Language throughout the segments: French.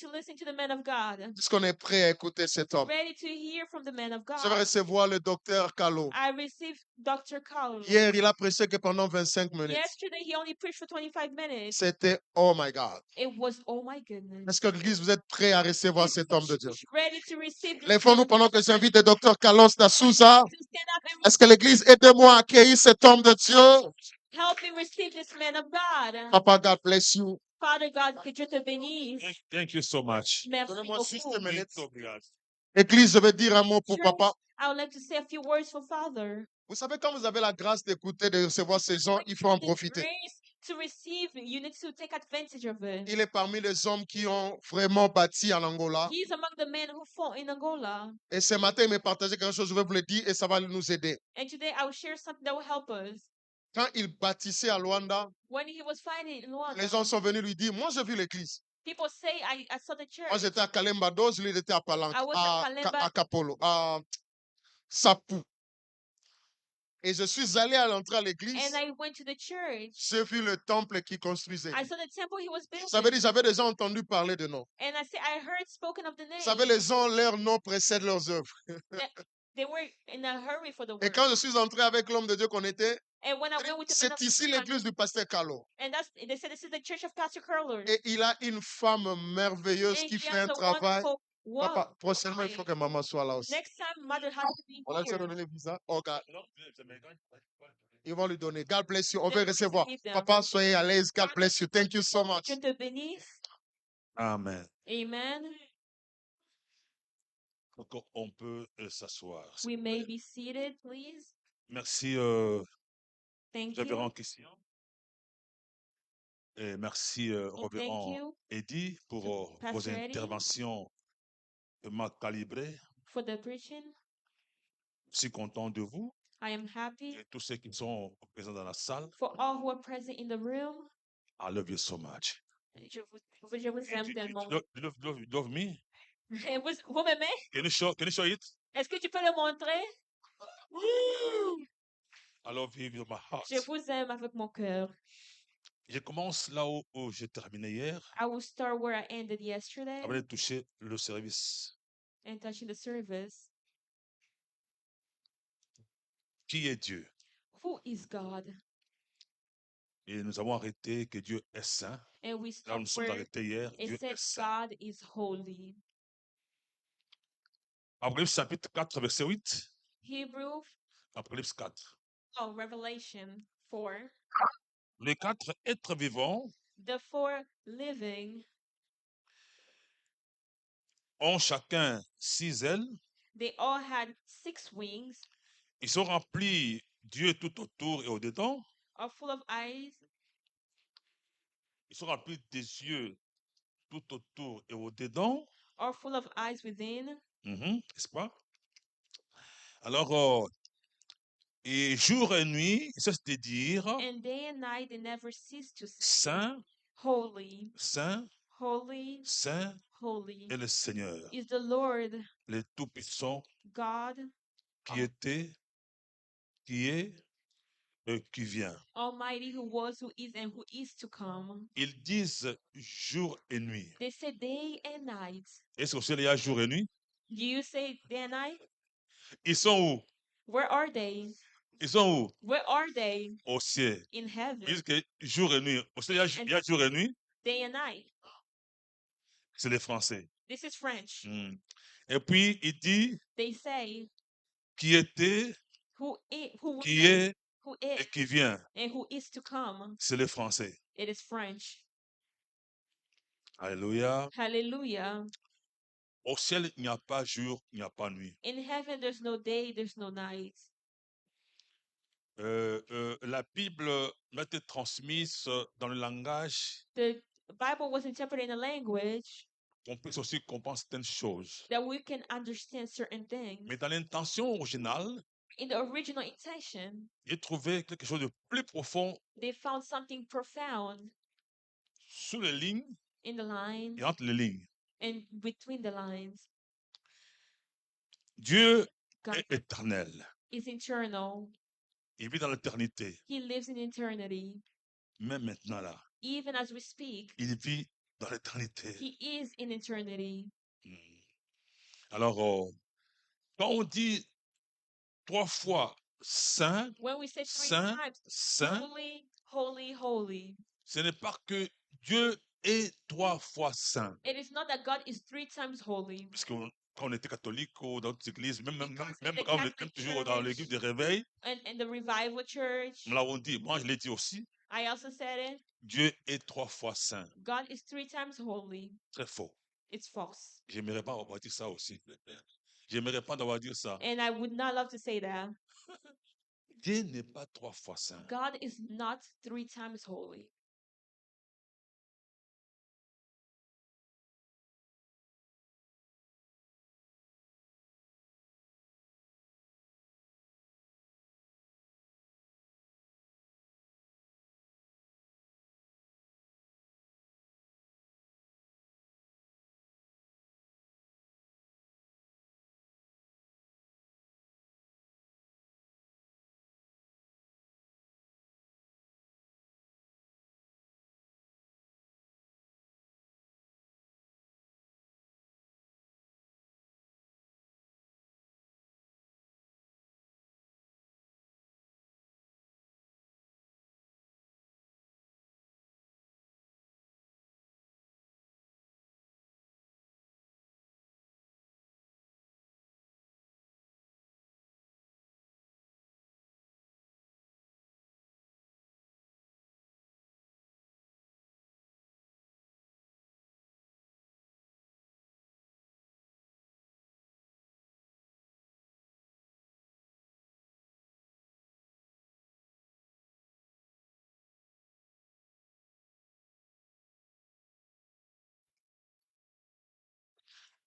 to listen to the man of God. Est-ce qu'on est prêt à écouter cet homme? Ready to hear from the man of Je vais God. recevoir le docteur Calo. I received Dr. Carlo. Hier, il a prêché que pendant 25 minutes. Yesterday, he only preached for 25 minutes. C'était, oh my God. It was, oh my goodness. Est-ce que l'église, vous êtes prêts à recevoir cet homme de Dieu? Ready to receive this Lèvons-nous man. pendant que j'invite le docteur Carlos da Souza. To stand up and Est-ce que l'église, aidez-moi à accueillir cet homme de Dieu? help me receive this man of God. Papa, God bless you. Father God, que Dieu te bénisse. Thank you so much. Merci Donnez-moi beaucoup. 6 minutes. Muito obrigado. Église, je vais dire un mot pour Church, papa. I would like to say a few words for Father. Vous savez, quand vous avez la grâce d'écouter, de recevoir ces gens, il faut en The profiter. grace to receive, you need to take advantage of it. Il est parmi les hommes qui ont vraiment bâti en Angola. He's among the men who fought in Angola. Et ce matin, il m'a partagé quelque chose, je vais vous le dire, et ça va nous aider. And today I will share something that will help us. Quand il bâtissait à Luanda, When he was fighting in Luanda, les gens sont venus lui dire, moi j'ai vu l'église. people say, I saw the church. Moi j'étais à Kalemba 12, lui il était à Palanque, I was at Kalemba. à Kapolo, à Sapu. Et je suis allé à l'entrée à l'église, And I went to the church. j'ai vu le temple qu'il construisait. I saw the temple he was Ça veut building. dire, j'avais déjà entendu parler de nom. And I heard spoken of the Vous savez, name. les gens, leurs noms précèdent leurs œuvres. They were in a hurry for the Et word. quand je suis entré avec l'homme de Dieu qu'on était, And when I went with the man c'est of ici God, l'église du pasteur Carlo. and they said this is the church of Pastor Curler. Et il a une femme merveilleuse And qui he fait has un a travail. wonderful Papa, wife. prochainement, il faut que maman soit là aussi. Next time, mother has to be On va lui here. donner le visa. Oh, God. Non, c'est américain. Ils vont lui donner. God bless you. On They veut will recevoir. receive them. Papa, soyez à l'aise. God bless you. Thank you so much. Dieu te bénisse. Amen. Amen. Donc, on peut s'asseoir. s'il We vous may plaît. be seated, please. Merci, Thank révérend you. Christian. Et merci, And thank révérend you Eddie, pour vos Pastor Eddie interventions mal calibrées. for the preaching. Je suis content de vous I am happy et tous ceux qui sont présents dans la salle. for all who are present in the room. I love you so much. Je vous aime tellement. You love me? Vous m'aimez? Can you show it? Est-ce que tu peux le montrer? I love you with my heart. Je vous aime avec mon cœur. Je commence là où j'ai terminé hier, I will start where I ended yesterday avant de toucher le service. and touching the service. Qui est Dieu? Who is God? Et nous avons arrêté que Dieu est saint. And we Là, nous stopped sommes where arrêtés hier. it Dieu said est saint. God is holy. Apocalypse chapitre 4, verset 8. Hebrew, Apocalypse 4. Revelation 4. Les 4 êtres vivants The 4 living, ont chacun 6 ailes. they all had 6 wings, Ils sont remplis d'yeux tout autour et au-dedans. are full of eyes. Ils sont remplis des yeux tout autour et au-dedans. Are full of eyes within. N'est-ce pas? Alors, et jour et nuit, ça c'est de dire And day and night they never cease to say, Saint, Holy, Saint, holy, Saint holy est le Seigneur, is the Lord le Tout-Puissant, God qui était, qui est et qui vient. Almighty, who was, who is, and who is to come. Ils disent jour et nuit. They say day and night. Est-ce qu'au ciel il y a jour et nuit? Do you say day and night? Ils sont où? Where are they? Ils sont où? Where are they? Au ciel. In Ils heaven. disent que jour et nuit. Au ciel il y a jour et nuit. Day and night. C'est les Français. This is French. Et puis il dit They say qui était, who is, who qui was, est who et is, qui vient. and who is to come. C'est les Français. It is French. Alléluia. Hallelujah. Au ciel, il n'y a pas jour, il n'y a pas nuit. In heaven, there's no day, there's no night. La Bible m'a été transmise dans le langage The Bible was interpreted in a language qu'on puisse aussi comprendre certaines choses. that we can understand certain things. Mais dans l'intention originale, In the original intention, j'ai trouvé quelque chose de plus profond they found something profound sous les lignes in the lines et entre les lignes. and between the lines. Dieu God est éternel. is eternal. Il vit dans l'éternité. He lives in eternity. Même maintenant là, Even as we speak, il vit dans l'éternité. He is in eternity. Alors, quand on dit 3 fois saint, When we say 3 saint, times, saint, holy, holy, holy, ce n'est pas que Dieu est 3 fois saint. it is not that God is 3 times holy. Parce que quand on était catholique ou dans d'autres églises, même Because in the quand Catholic même toujours dans l'église de Church réveil, and the Revival Church, nous l'avons dit, moi je l'ai dit aussi, I also said it. Dieu est 3 fois saint. God is 3 times holy. Très faux. It's false. J'aimerais pas avoir dit ça aussi. J'aimerais pas d'avoir dit ça. And I would not love to say that. Dieu n'est pas 3 fois saint. God is not 3 times holy.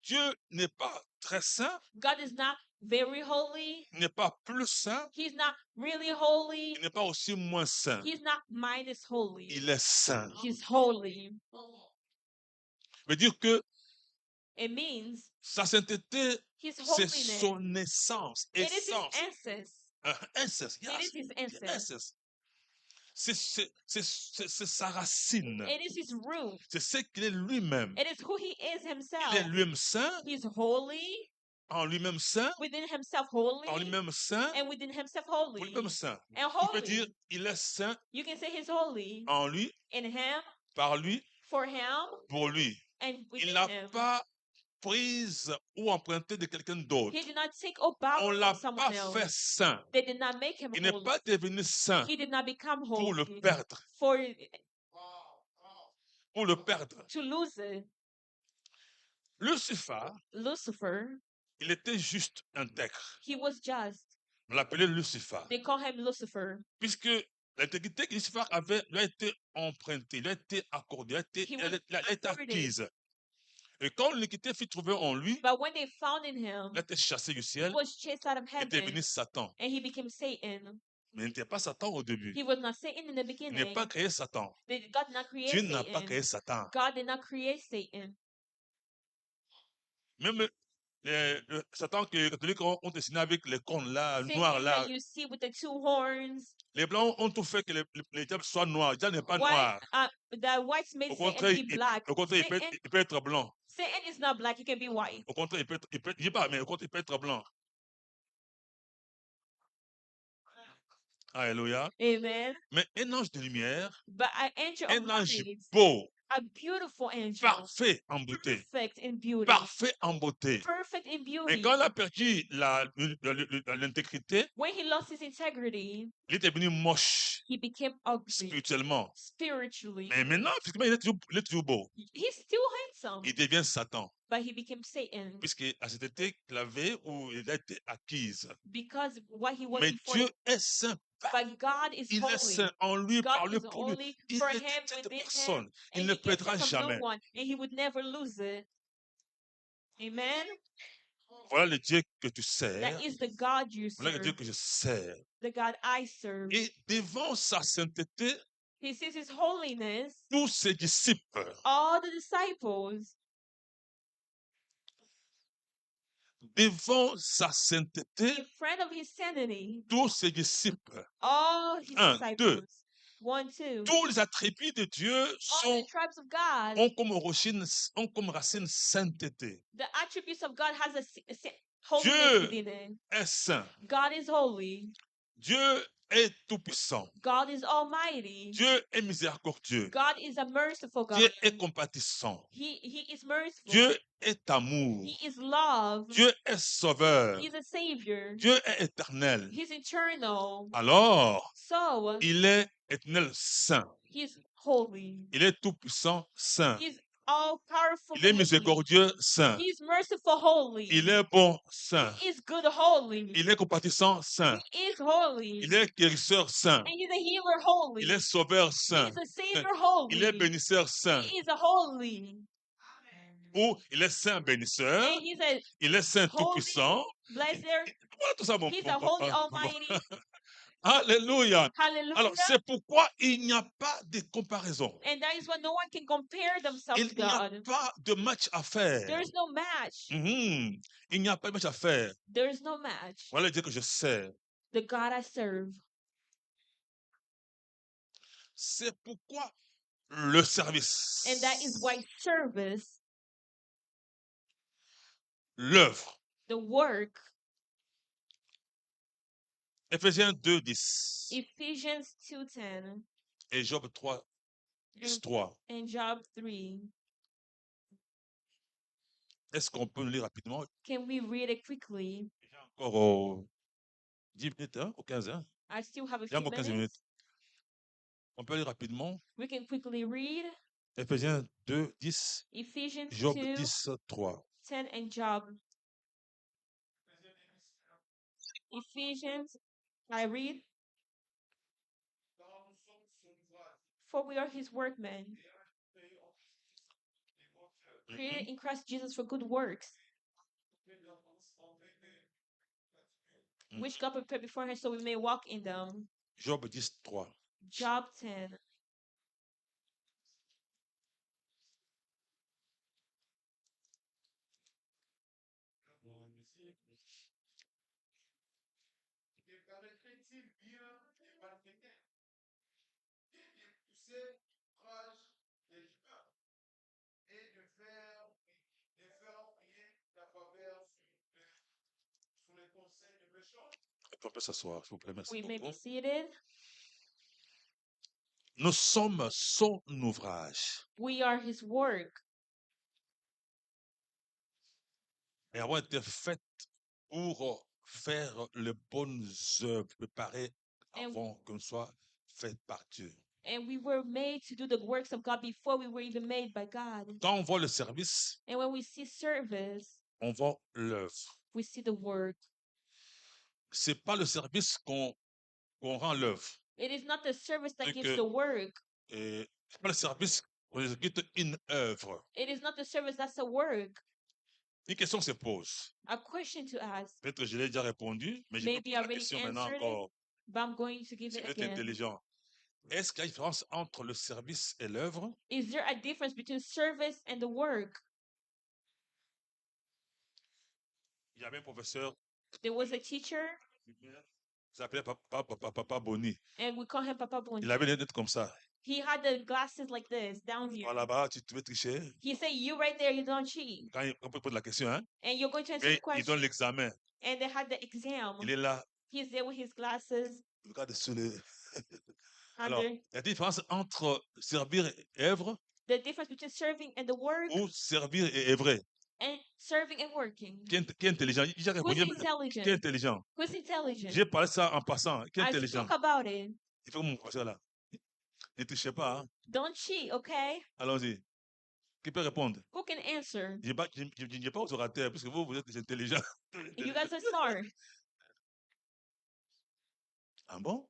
Dieu n'est pas très saint, God is not very holy. il n'est pas plus saint, He's not really holy. il n'est pas aussi moins saint. He's not minus holy. Il est saint. He's holy. Ça veut dire que It means sa sainteté, his c'est holiness. son essence. It is his Essence. essence. Essence. It Yes. is his essence. Essence. C'est sa racine. It is his root. C'est ce qu'il est lui-même. It is who he is Il himself. est lui-même saint, He's holy, en lui-même saint, within himself en holy, lui-même saint, and within himself pour holy. lui-même saint. And On peut dire, holy. il est saint You can say he's holy en lui, in him, par lui, for him, pour lui. and Il within n'a him. pas prise ou emprunté de quelqu'un d'autre. He did not take or borrow On from l'a pas someone fait else. saint. They did not make him Il n'est holy. pas devenu saint He did not become pour le holy perdre. for Pour le perdre. to lose it. Lucifer, Lucifer, il était juste intègre. he was just. On l'appelait Lucifer. They call him Lucifer. Puisque l'intégrité que Lucifer avait lui a été empruntée, lui a été accordée, He was elle a été accorded. acquise. Et quand l'iniquité fut trouvée en lui, But when they found in him, il a été chassé du he ciel, was chased out of il est devenu heaven Satan. and he became Satan. Mais il n'était pas Satan au début. He was not Satan in the Il n'est beginning. pas créé Satan. God did not create Dieu n'a pas créé Satan. Satan. God did not create Satan. Même le Satan que les catholiques ont dessiné avec les cornes là, noirs Satan là. that you see with the 2 horns. Les blancs ont tout fait que les diables soient noirs. Le diable n'est pas White, noir. the whites made Au Satan contraire, be black. au contraire, Satan, il peut être blanc. Satan is not black, he can be white. Au contraire, je dis pas, mais au contraire, il peut être blanc. Alléluia. Amen. Mais un ange de lumière, But an angel un of ange light, beau, a beautiful angel, parfait en beauté. perfect in beauty, Parfait en beauté. perfect in Mais beauty. quand il a perdu l'intégrité, When he lost his integrity, il est devenu moche he became ugly spirituellement. spiritually. Mais maintenant, physiquement, il est toujours beau. He's still handsome, Il devient Satan. but he became Satan Puisque à cette été qu'il avait où il a été acquise. because what he was Mais before. Dieu est saint. But God is Il est holy. saint en lui, par God lui, is pour lui. holy Il for est him, cette within him, personne. Il and ne he can perdra take from jamais. no one, and he would never lose it. Amen. Voilà le Dieu que tu sers. That is the God you Voilà le Dieu serve, que je sers. the God I serve. Et devant sa sainteté, He sees his holiness. tous ses disciples, All the disciples, devant sa sainteté, in front of his sanity, tous ses disciples, all his 1, 2, disciples, 1, 2. Tous les attributs de Dieu All sont, the tribes of God, ont comme racine sainteté. the attributes of God has holiness Dieu within it. est saint. God is holy. Dieu est tout-puissant. God is almighty. Dieu est miséricordieux. God is a merciful God. Dieu est compatissant. He is merciful. Dieu est amour. He is love. Dieu est sauveur. He's a savior. Dieu est éternel. He's eternal. Alors, So, il est éternel saint. he's holy. Il est tout-puissant saint. He's all powerful. Il est holy. miséricordieux saint. He's merciful holy. Il est bon saint. He is good holy. Il est compatissant saint. He is holy. Il est guérisseur saint. And he's a healer holy. Il est sauveur saint. He's a savior holy. Il est bénisseur saint. He is a holy. Ou il est saint bénisseur. And he's a Il est saint holy tout-puissant. blesser. Voilà tout ça, mon He's mon a holy papa. almighty. Alléluia. Hallelujah. Alors, c'est pourquoi il n'y a pas de comparaison. And that is why no one can compare themselves Il to n'y a God. pas de match à faire. There is no match. Mhm. Il n'y a pas de match à faire. There is no match. Voilà le Dieu que je sers. The God I serve. C'est pourquoi le service, And that is why service, l'œuvre. the work, Éphésiens 2:10 Ephesians 2:10 et Job 3:3. and Job 3. Est-ce qu'on peut le lire rapidement? Can we read it quickly? Encore 10 minutes, hein, ou 15, hein? I still have a Il y a few encore 15 minutes. minutes. On peut lire rapidement. We can quickly read Éphésiens 2:10, Ephesians Job 2:10 10:3. and Job. Ephesians, I read, for we are his workmen, created in Christ Jesus for good works, which God prepared beforehand so we may walk in them. Job 10:3. Job 10. Paraîtrait-il bien et malfaiteur d'épouser l'ouvrage des humains et de faire rien la faveur sous les conseils de méchants? On peut s'asseoir, s'il vous plaît. Merci We may be beaucoup. seated. Nous sommes son ouvrage We are his work, et avons été faits pour faire les bonnes œuvres préparées And- avant qu'on soit faites par Dieu. and we were made to do the works of God before we were even made by God. Quand on voit le service, And when we see service, on voit l'œuvre. we see the work. C'est pas le service qu'on rend l'œuvre. It is not the service that C'est gives que- the work. Et c'est pas le service qu'on exécute une œuvre. It is not the service that's the work. Une question se pose. A question to ask, Peut-être que je l'ai déjà répondu, mais je Maybe peux poser I la already question maintenant answered it. encore. but I'm going to give C'est it être again. intelligent. Est-ce qu'il y a une différence entre le service et l'œuvre? Is there a difference between service and the work? Il y avait un professeur There was a teacher, qui s'appelait Papa Boni. and we call him Papa Boni. Il avait des lunettes comme ça. He had the glasses like this down here. Toi là-bas, tu veux tricher. He said, "You right there, you don't cheat, Quand il pose la question, hein, and you're going to answer et the il question." donne l'examen. And they had the exam. Il est là, He's there with his glasses. il regarde sur le. And Alors, il y a une différence entre servir et œuvre the difference between serving and the work, ou servir et œuvrer. and serving and working. Qui est intelligent? J'ai Who's répondu. Qui est intelligent? intelligent? Who's intelligent? J'ai parlé ça en passant. Qui est I intelligent? spoke about it. Il faut mon professeur là. Ne touchez pas. Hein? Don't cheat, okay? Allons-y. Qui peut répondre? Who can answer? Je n'ai pas aux orateurs, parce que vous êtes intelligents. You guys are smart. Ah bon?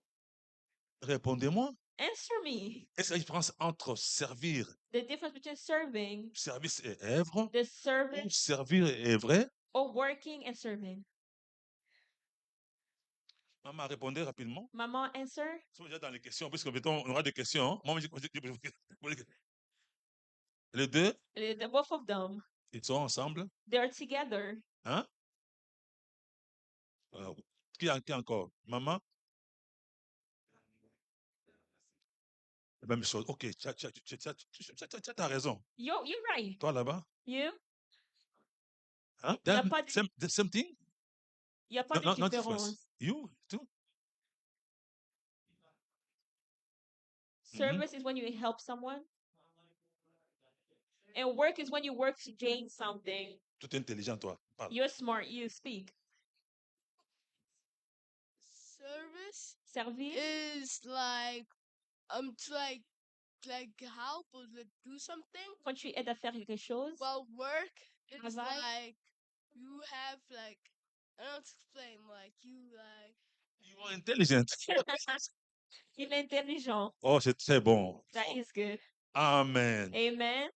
Répondez-moi. Answer me. Est-ce qu'il y a une différence entre servir, The difference between serving, service et œuvre, the ou service, servir et œuvrer? or working and serving? Maman, répondez rapidement. Maman, answer. Nous sommes déjà dans les questions, puisque mettons, on aura des questions. Hein. Moi, les deux, The both of them, ils sont ensemble. they're together. Hein? Qui encore? Maman? La même chose. Ok, tu as raison. You're right. Toi là-bas, You? hein? Y a pas de- The same thing? Il n'y a pas de No difference. différence. You too? Service is when you help someone. And work is when you work to gain something. Tout est intelligent, toi. Parle. You're smart, you speak. Service Service is like to like help or like do something. quand tu aides à faire quelque chose. Well, work is Travail. like you have like I don't know how to explain. Like you like You are intelligent. Il est intelligent. Oh, c'est très bon. That is good. Amen. Amen.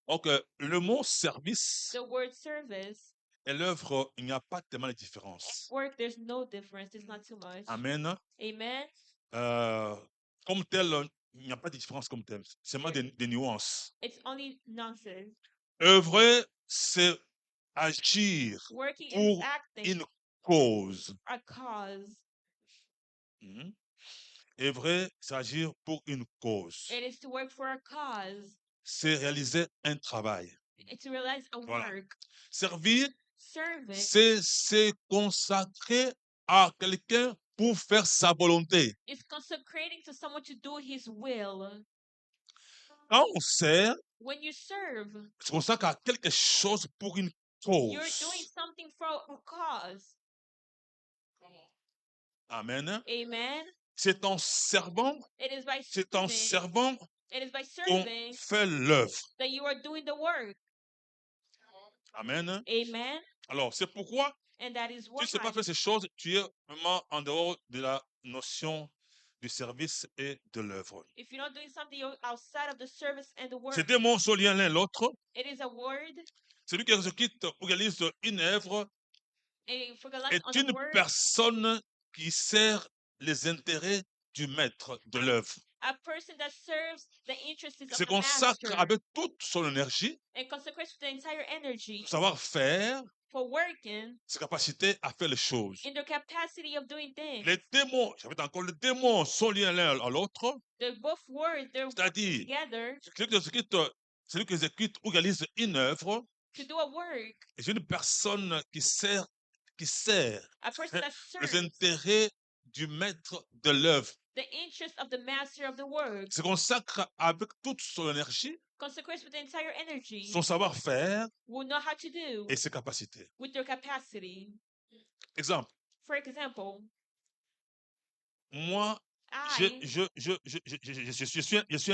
Donc, le mot service The word service. et l'œuvre, il n'y a pas tellement de différence. Work, there's no difference. It's not too much. Amen. Amen. Comme tel, il n'y a pas de différence comme tel. C'est seulement des nuances. It's only nonsense. Œuvrer, c'est agir Working pour is acting une cause. a cause. Mhm. Œuvrer, c'est agir pour une cause. It is to work for a cause. C'est réaliser un travail. It's to realize a Voilà. work. Servir, Serving c'est se consacrer à quelqu'un pour faire sa volonté. is consecrating to someone to do his will. Quand on sert, When you serve, se consacre à quelque chose pour une you're cause. doing something for a cause. Amen. Amen. C'est en servant, It is by c'est en serving, servant it is by qu'on serving fait l'œuvre. that you are doing the work. Amen. Amen. Alors, c'est pourquoi And that is tu why ne sais pas faire ces choses, tu es vraiment en dehors de la notion du service et de l'œuvre. if you're not doing something, you're outside of the service and the work. Ces deux mots sont liés l'un l'autre. It is a word. Celui qui exécute ou réalise une œuvre And for the est on une the word, personne qui sert les intérêts du maître de l'œuvre. a person that serves the interests of Se the consacre master avec toute son énergie, and consecrates the entire energy son savoir-faire, for working ses capacités à faire les choses. in their capacity of doing things. Les démons, j'avais encore les démons sont liés l'un à l'autre, They're both words, they're c'est-à-dire together celui qui exécute ou réalise une œuvre to do a work. est une personne qui sert A person that les serves intérêts du maître de l'œuvre. the interest of the master of the work, Se consacre avec toute son énergie, consecrates with the entire energy, son savoir-faire will know how to do et ses capacités. with their capacity. Exemple, For example, moi, I je suis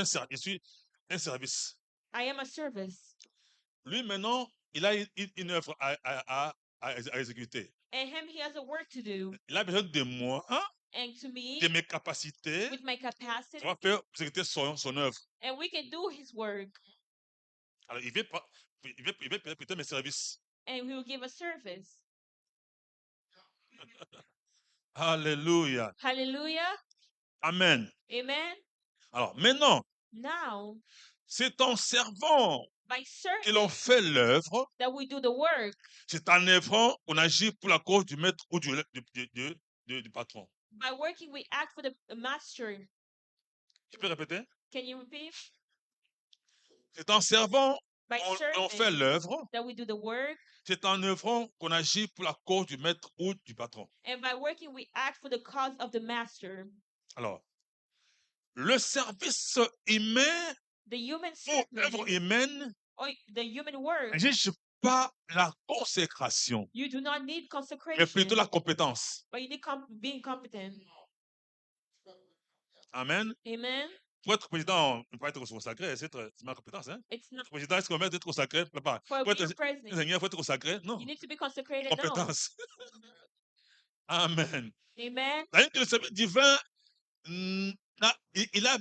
un service. I am a service. Lui, maintenant, il a une œuvre à exécuter. And him, he has a work to do. Il a besoin de moi, And to me, de mes capacités, with my capacity, pour faire exécuter son œuvre. and we can do his work. Alors, il veut peut-être mes services. And we will give a service. Alléluia. Hallelujah. Amen. Amen. Alors, maintenant, Now, c'est en servant by que l'on serving fait l'œuvre. that we do the work. C'est en œuvrant qu'on agit pour la cause du maître ou du patron. By working, we act for the master. Tu peux répéter? Can you repeat? C'est en servant By qu'on fait serving l'œuvre. that we do the work. C'est en œuvrant qu'on agit pour la cause du maître ou du patron. And by working, we act for the cause of the master. Alors, le service humain The human ou l'œuvre service humaine or the human work, n'exige pas la consécration, you do not need mais consecration, plutôt la compétence. but you need being competent. Amen. Amen. Pour être président, on ne peut pas être consacré, c'est ma compétence. Hein? It's not Être président, est-ce qu'on va être consacré? Pas. for Pour being être president. ingénieur, il faut être consacré? Non. You need to be consecrated. No. Compétence. Amen. Amen. C'est-à-dire que le service divin, il a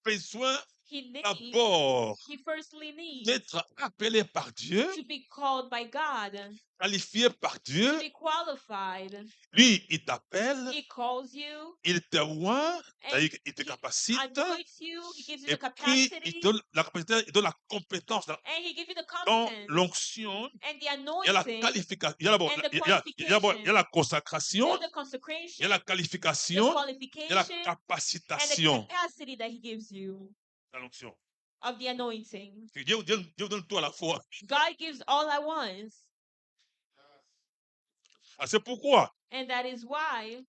besoin he needs, d'abord he firstly needs d'être appelé par Dieu, to be called by God, qualifié par to Dieu. be qualified. Lui, il t'appelle, He calls you, il te oint, and c'est-à-dire qu'il te he capacite, anoints you, he gives you et the puis il capacity, donne la capacité, il donne la compétence. and he gives you the Dans competence l'onction, and the il y a la anointing qualification, il y a d'abord and the il y a qualification. la consacration, There's the il y a consecration, la the qualification, il y a la qualification, and the capacitation capacity that he gives you dans l'onction. of the anointing. Dieu donne tout à la fois. God gives all at once, Ah, c'est pourquoi, and that is why,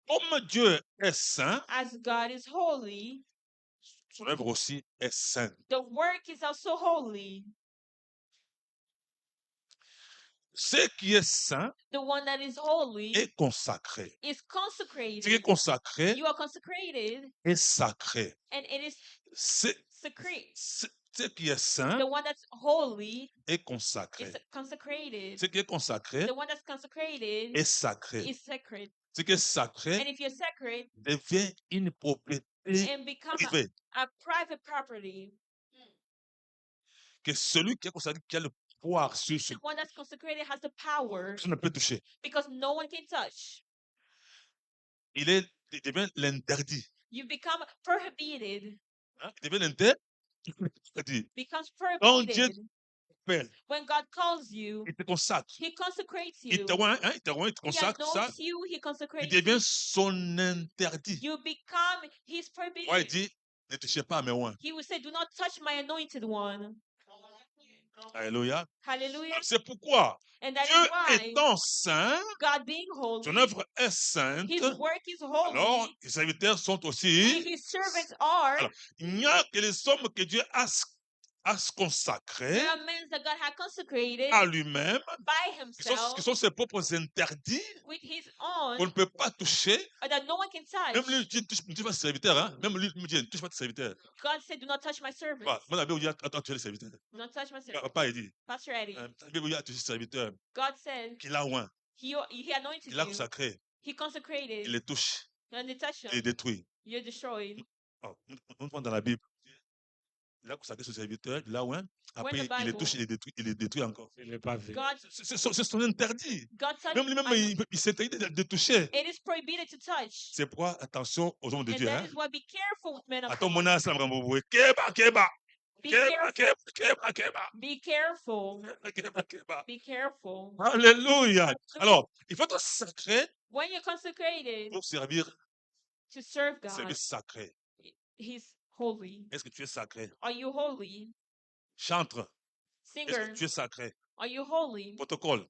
comme Dieu est saint, as God is holy, son œuvre aussi est sainte. the work is also holy. Ce qui est saint The one that is holy est consacré. is Ce qui est consecrated. consacré You are consecrated, est sacré. and it is Ce qui est saint the one that's holy est consacré. is consecrated. Ce qui est consacré The one that's consecrated est sacré. is sacred. Ce qui est sacré And if you're sacred devient une propriété and become privée. a private property, Que celui qui est consacré, qui a le pouvoir sur ce the one that's consecrated has the power personne ne peut toucher. because no one can touch. Il devient l'interdit. You become prohibited, Hein? Il devient l'interdit. becomes Quand Dieu prohibited. t'appelle, When God calls you, il te consacre. he consecrates Il you. te rend, hein, il te rend, il te He consacre, ça. anoints you, he Il consecrates devient you. son interdit. You become his Ouais, il prohibited. dit, ne touchez pas à mes oins. He will say, do not touch my anointed one. Alléluia. Hallelujah. C'est pourquoi And that Dieu is why étant saint, God being son holy, œuvre est sainte. his work is Alors, holy, les serviteurs sont and aussi. his servants are. Alors, il n'y a que les hommes que Dieu a consacrés There are men that God had consecrated à lui-même, by qui himself sont ses propres interdits, with his qu'on own, ne peut pas toucher. that no one can Même touch. lui, Dieu ne touche pas ses serviteurs. Hein? Même lui, il me dit, ne touche pas tes serviteurs. God said, do not touch my servants. Bah, moi, la Bible dit, attends, tu es les serviteurs. Do not touch my servants. Papa, il dit, Pastor Eddie, la Bible dit, tu es les serviteurs. God said, Qu'il a oint, he anointed qu'il a you, consacré, he consecrated, il les touche, and they touch il les him, détruit. you're destroyed. Oh, on prend dans la Bible. Il a consacré son serviteur, il a oint, après the il les Bible- touche, il les détruit encore. Je ne l'ai pas vu. God, C'est son interdit. God touched, Même lui-même, il s'interdit de toucher. it is prohibited to touch. C'est pourquoi, attention aux hommes de And Dieu. that Hein? is why be careful with men of Attends, God. mon âme, ça me rend Keba, keba, Be keba, careful. keba, keba, Be careful. keba, keba. Be careful. Alléluia. Alors, il faut être sacré When you're consecrated pour servir to serve God, service sacré. he's holy. Est-ce que tu es sacré? Are you holy? Chantre. Est-ce Singer, que tu es sacré? are you holy? Protocole.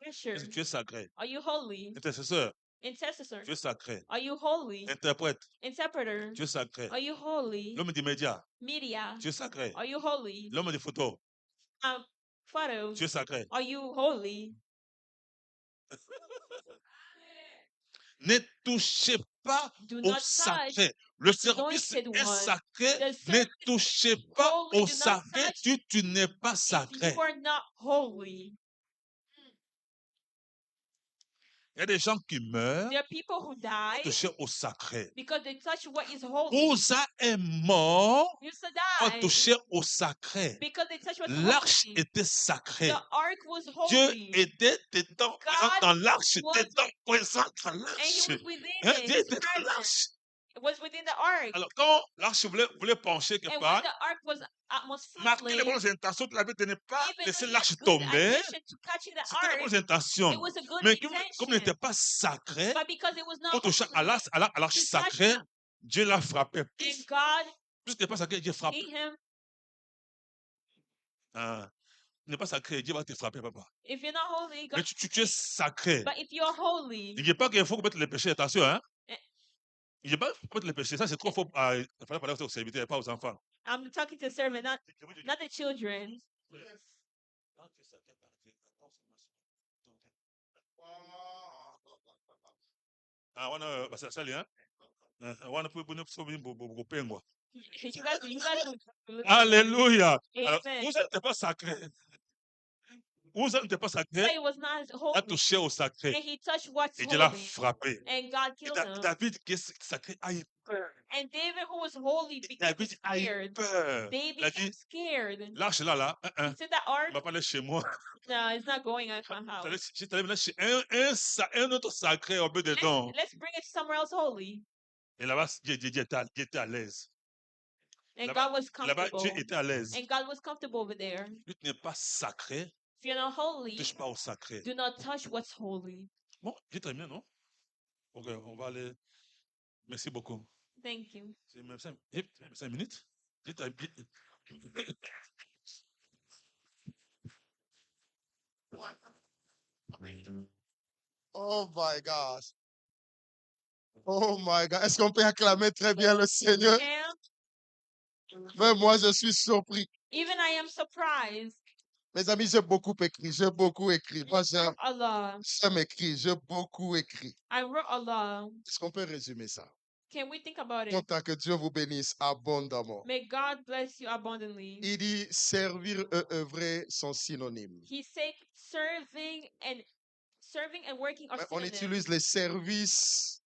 Usher, Est-ce que tu es sacré? are you holy? Intercesseur. Intercessor, Tu es sacré. are you holy? Interprète. Interpreter, Tu es sacré. are you holy? L'homme des médias. Media, Tu es sacré. are you holy? L'homme des photos. Photos, Tu es sacré. are you holy? Ne touchez pas Do au not touch sacré. Le service anointed est one. sacré. The Ne service touchez pas holy. au Do not sacré. touch Tu n'es pas If sacré. you are not holy, Il y a des gens qui meurent there are people who die touchés au sacré. because they touch what is holy. Uza est mort Usa pour died toucher au sacré. because they touch what's L'arche holy. était sacrée. The ark was Dieu holy, était présent dans l'arche. was- Était présent dans and l'arche. he was within Hein, it. Dieu His était dans presence l'arche. was within the ark. Alors, quand l'arche voulait pencher quelque And when part, the ark was marquez les falling, bonnes intentions de la vie de ne pas even laisser though he l'arche had good tomber. intention to catching the C'était les ark, bonnes intentions. it was a good Mais comme il intention. n'était pas sacré, But because it was not pour toucher à holy, l'arche to touch sacrée, him, Dieu l'a frappé. and God Puisque n'est pas sacré, Dieu frappe. hit him. Ah, n'est pas sacré, Dieu va te frapper, papa. If you're not holy, God. Mais tu es sacré. But if you're holy, Il n'y a pas qu'il faut commettre les péchés, attention, hein. Eh. Il n'y a pas qu'il faut commettre les péchés, ça c'est trop faux. Il fallait parler aux serviteurs, pas aux enfants. I'm talking to servant, not the children. Ah, wana basali, hein. Wana kupengwa. You guys Alléluia. Alors, Amen. vous n'êtes pas sacré. Vous n'êtes pas sacré, Say it was not a holy, touché au sacré. and he touched what's Et Dieu l'a holy, frappé. and God Et killed him. David, qui est sacré, a peur. And David, who was holy, became David a eu scared. peur. David Il a got dit, scared. l'arche là, là, You see that il ark? va pas aller chez moi. No, it's not going at my house. Si tu allais maintenant chez un autre sacré au bout dedans. Let's bring it somewhere else holy. Et là-bas, Dieu était à l'aise. And Là-bas, God was là-bas, comfortable. Dieu était à l'aise. And God was comfortable over there. Si tu n'es pas sacré, If you're not ne holy, touche pas au sacré. do not touch what's holy. Bon, Dieu termine, non? Ok, on va aller. Merci beaucoup. Thank you. C'est même 5 minutes. Dieu termine. Oh my gosh. Oh my God. Est-ce qu'on peut acclamer très bien le Seigneur? And Même moi, je suis surpris. even I am surprised. Mes amis, j'ai beaucoup écrit. J'ai beaucoup écrit. Moi, Allah. j'aime écrire. J'ai beaucoup écrit. I wrote Allah. Est-ce qu'on peut résumer ça? Can we think about it? Tant que Dieu vous bénisse abondamment. May God bless you abundantly. Il dit servir et œuvrer sont synonymes. He said serving and working are On synonyms. utilise les services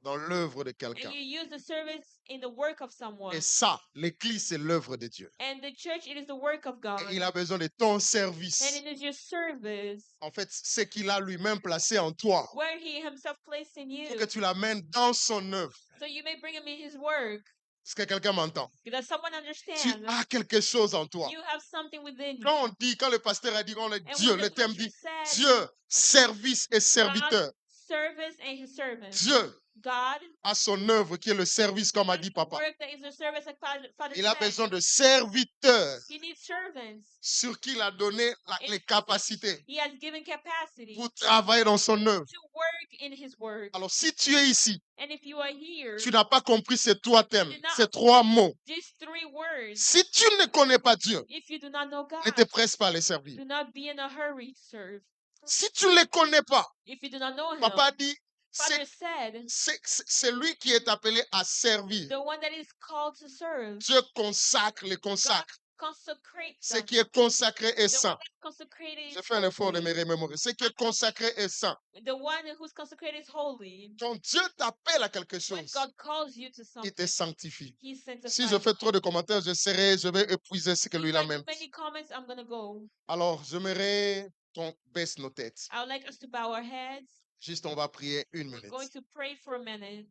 dans l'œuvre de And quelqu'un. you use the service in the work of someone. Et ça, l'Église, c'est l'œuvre de Dieu. And the church, it is the work of God. Et il a besoin de ton And service. it is your service En fait, ce qu'il a lui-même placé en toi. where he himself placed in Il you. faut que tu l'amènes dans son œuvre. So you may bring him in his work. Est-ce que quelqu'un m'entend? Does someone Tu understand? as quelque chose en toi. You have something within you. Quand le pasteur a dit, on est And Dieu, when le the thème preacher dit said, Dieu, service et serviteur. service and his servant. Dieu God a son œuvre qui est le service, comme a has dit the papa. work that is the service like Father Il a said. besoin de serviteurs He needs servants. sur qui il a donné les capacités He has given capacity pour travailler dans son œuvre. to work in his work. Alors, si tu es ici, And if you are here, tu n'as pas compris ces trois thèmes, did not- ces trois mots. these three words, Si tu ne connais pas Dieu, if you do not know ne te God, presse pas à les servir. do not be in a hurry to serve. Si tu ne les connais pas, If you do not know him, papa dit, Father said, c'est lui qui est appelé à servir. the one that is called to serve, Dieu consacre, les consacre. consecrate Ce them. qui est consacré est The one saint. that's consecrated is J'ai fait un effort de me holy. remémorer. Ce qui est consacré est saint. The one who's consecrated is holy. Quand Dieu t'appelle à quelque When chose, God calls you to il te something, sanctifie. He sanctifies. Si je fais trop de commentaires, je vais épuiser ce que lui If il I do amène. many comments, I'm gonna go. Alors, j'aimerais qu'on baisse nos têtes. I would like us to bow our heads. Juste, on va prier une We're minute. going to pray for a minute.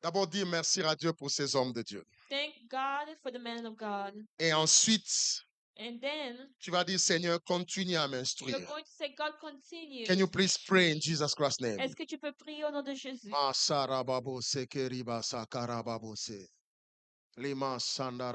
D'abord, dire merci à Dieu pour ces hommes de Dieu. Thank God for the man of God. Et ensuite, And then tu vas dire, Seigneur, continue à you're m'instruire. going to say, God, continue. Can you please pray in Jesus Christ's name? Est-ce que tu peux prier au nom de Jésus? Masarababo sekeriba sakarababo se. Lima sandara.